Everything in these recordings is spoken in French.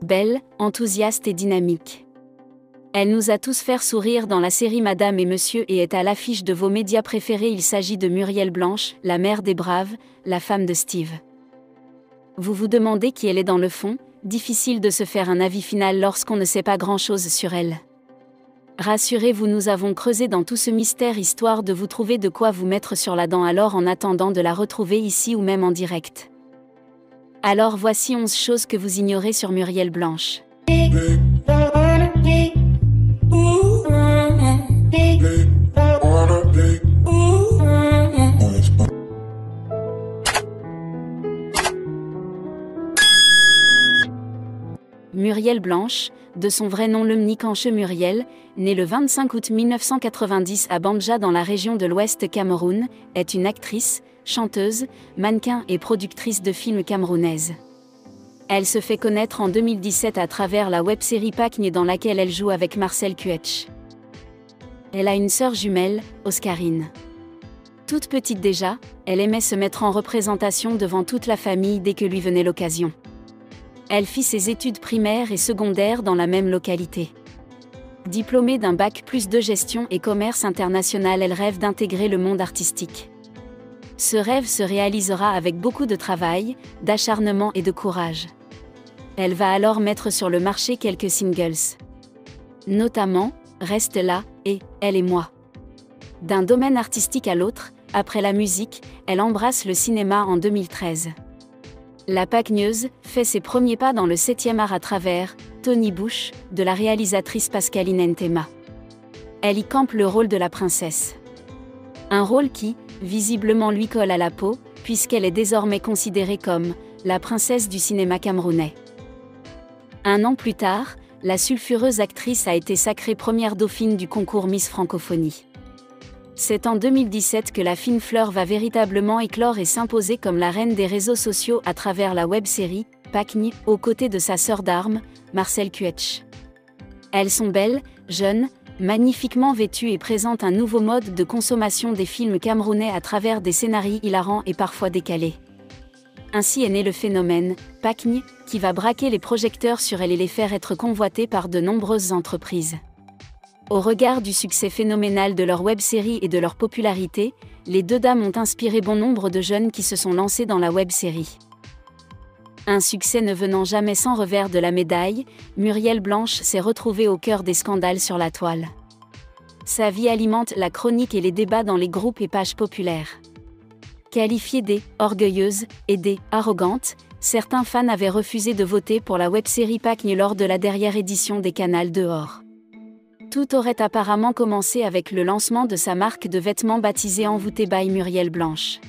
Belle, enthousiaste et dynamique. Elle nous a tous fait sourire dans la série Madame et Monsieur et est à l'affiche de vos médias préférés. Il s'agit de Muriel Blanche, la mère des braves, la femme de Steve. Vous vous demandez qui elle est dans le fond, difficile de se faire un avis final lorsqu'on ne sait pas grand-chose sur elle. Rassurez-vous, nous avons creusé dans tout ce mystère histoire de vous trouver de quoi vous mettre sur la dent alors en attendant de la retrouver ici ou même en direct. Alors voici 11 choses que vous ignorez sur Muriel Blanche. Muriel Blanche, de son vrai nom Lemnik Anche Muriel, née le 25 août 1990 à Banja dans la région de l'Ouest Cameroun, est une actrice, chanteuse, mannequin et productrice de films camerounaise. Elle se fait connaître en 2017 à travers la web-série Pacgne dans laquelle elle joue avec Marcel Cuech. Elle a une sœur jumelle, Oscarine. Toute petite déjà, elle aimait se mettre en représentation devant toute la famille dès que lui venait l'occasion. Elle fit ses études primaires et secondaires dans la même localité. Diplômée d'un bac+2 gestion et commerce international, elle rêve d'intégrer le monde artistique. Ce rêve se réalisera avec beaucoup de travail, d'acharnement et de courage. Elle va alors mettre sur le marché quelques singles. Notamment, Reste là et Elle et moi. D'un domaine artistique à l'autre, après la musique, elle embrasse le cinéma en 2013. La Pagneuse fait ses premiers pas dans le 7e art à travers Tony Bush, de la réalisatrice Pascaline Ntema. Elle y campe le rôle de la princesse. Un rôle qui, visiblement lui colle à la peau, puisqu'elle est désormais considérée comme la princesse du cinéma camerounais. Un an plus tard, la sulfureuse actrice a été sacrée première dauphine du concours Miss Francophonie. C'est en 2017 que la fine fleur va véritablement éclore et s'imposer comme la reine des réseaux sociaux à travers la web-série Pacgne, aux côtés de sa sœur d'armes, Marcel Cuech. Elles sont belles, jeunes, magnifiquement vêtues et présentent un nouveau mode de consommation des films camerounais à travers des scénarios hilarants et parfois décalés. Ainsi est né le phénomène Pacgne, qui va braquer les projecteurs sur elle et les faire être convoitées par de nombreuses entreprises. Au regard du succès phénoménal de leur web-série et de leur popularité, les deux dames ont inspiré bon nombre de jeunes qui se sont lancés dans la web-série. Un succès ne venant jamais sans revers de la médaille, Muriel Blanche s'est retrouvée au cœur des scandales sur la toile. Sa vie alimente la chronique et les débats dans les groupes et pages populaires. Qualifiée d'« orgueilleuse » et d'« arrogante », certains fans avaient refusé de voter pour la web-série Pacgne lors de la dernière édition des Canals dehors. Tout aurait apparemment commencé avec le lancement de sa marque de vêtements baptisée Envoûtée by Muriel Blanche.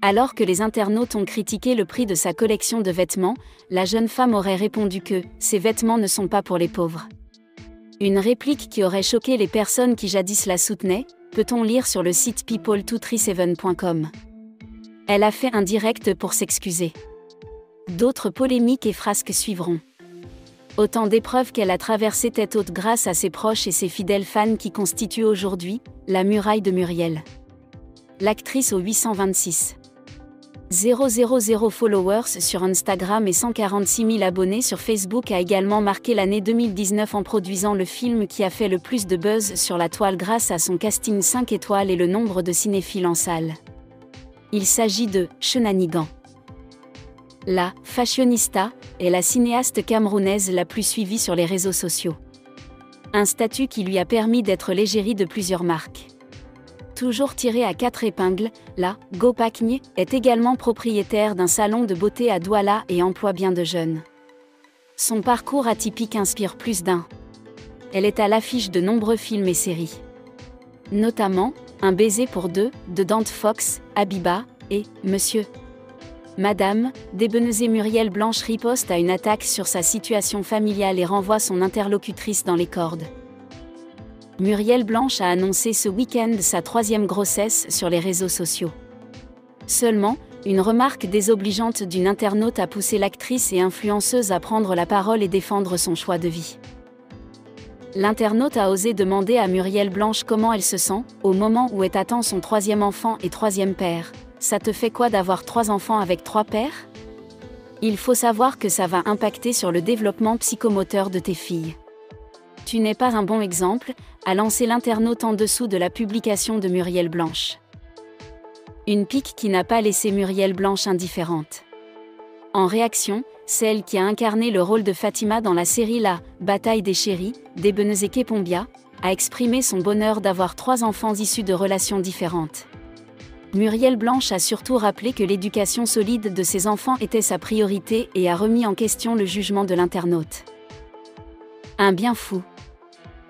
Alors que les internautes ont critiqué le prix de sa collection de vêtements, la jeune femme aurait répondu que « ces vêtements ne sont pas pour les pauvres ». Une réplique qui aurait choqué les personnes qui jadis la soutenaient, peut-on lire sur le site people237.com. Elle a fait un direct pour s'excuser. D'autres polémiques et frasques suivront. Autant d'épreuves qu'elle a traversées tête haute grâce à ses proches et ses fidèles fans qui constituent aujourd'hui la muraille de Muriel. L'actrice aux 826 000 followers sur Instagram et 146 000 abonnés sur Facebook a également marqué l'année 2019 en produisant le film qui a fait le plus de buzz sur la toile grâce à son casting 5 étoiles et le nombre de cinéphiles en salle. Il s'agit de Shenanigan. La fashionista est la cinéaste camerounaise la plus suivie sur les réseaux sociaux. Un statut qui lui a permis d'être l'égérie de plusieurs marques. Toujours tirée à 4 épingles, la Go Pacgne est également propriétaire d'un salon de beauté à Douala et emploie bien de jeunes. Son parcours atypique inspire plus d'un. Elle est à l'affiche de nombreux films et séries. Notamment, Un baiser pour deux, de Dante Fox, Habiba, et Monsieur. Madame, débeneusée Muriel Blanche riposte à une attaque sur sa situation familiale et renvoie son interlocutrice dans les cordes. Muriel Blanche a annoncé ce week-end sa 3e grossesse sur les réseaux sociaux. Seulement, une remarque désobligeante d'une internaute a poussé l'actrice et influenceuse à prendre la parole et défendre son choix de vie. L'internaute a osé demander à Muriel Blanche comment elle se sent, au moment où elle attend son 3e enfant et 3e père. « Ça te fait quoi d'avoir 3 enfants avec 3 pères ?» Il faut savoir que ça va impacter sur le développement psychomoteur de tes filles. Tu n'es pas un bon exemple, a lancé l'internaute en dessous de la publication de Muriel Blanche. Une pique qui n'a pas laissé Muriel Blanche indifférente. En réaction, celle qui a incarné le rôle de Fatima dans la série La Bataille des chéris, d'Ebenezeke Pombia, a exprimé son bonheur d'avoir 3 enfants issus de relations différentes. Muriel Blanche a surtout rappelé que l'éducation solide de ses enfants était sa priorité et a remis en question le jugement de l'internaute. Un bien fou.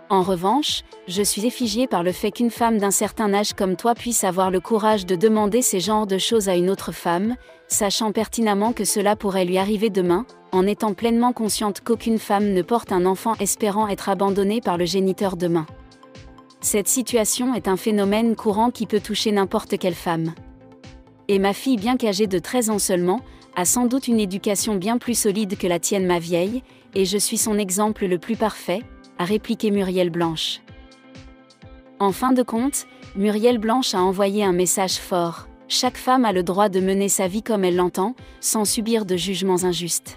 En revanche, je suis effigiée par le fait qu'une femme d'un certain âge comme toi puisse avoir le courage de demander ces genres de choses à une autre femme, sachant pertinemment que cela pourrait lui arriver demain, en étant pleinement consciente qu'aucune femme ne porte un enfant espérant être abandonnée par le géniteur demain. Cette situation est un phénomène courant qui peut toucher n'importe quelle femme. Et ma fille, bien qu'âgée de 13 ans seulement, a sans doute une éducation bien plus solide que la tienne, ma vieille, et je suis son exemple le plus parfait, a répliqué Muriel Blanche. En fin de compte, Muriel Blanche a envoyé un message fort. Chaque femme a le droit de mener sa vie comme elle l'entend, sans subir de jugements injustes.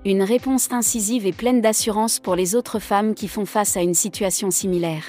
Une réponse incisive et pleine d'assurance pour les autres femmes qui font face à une situation similaire.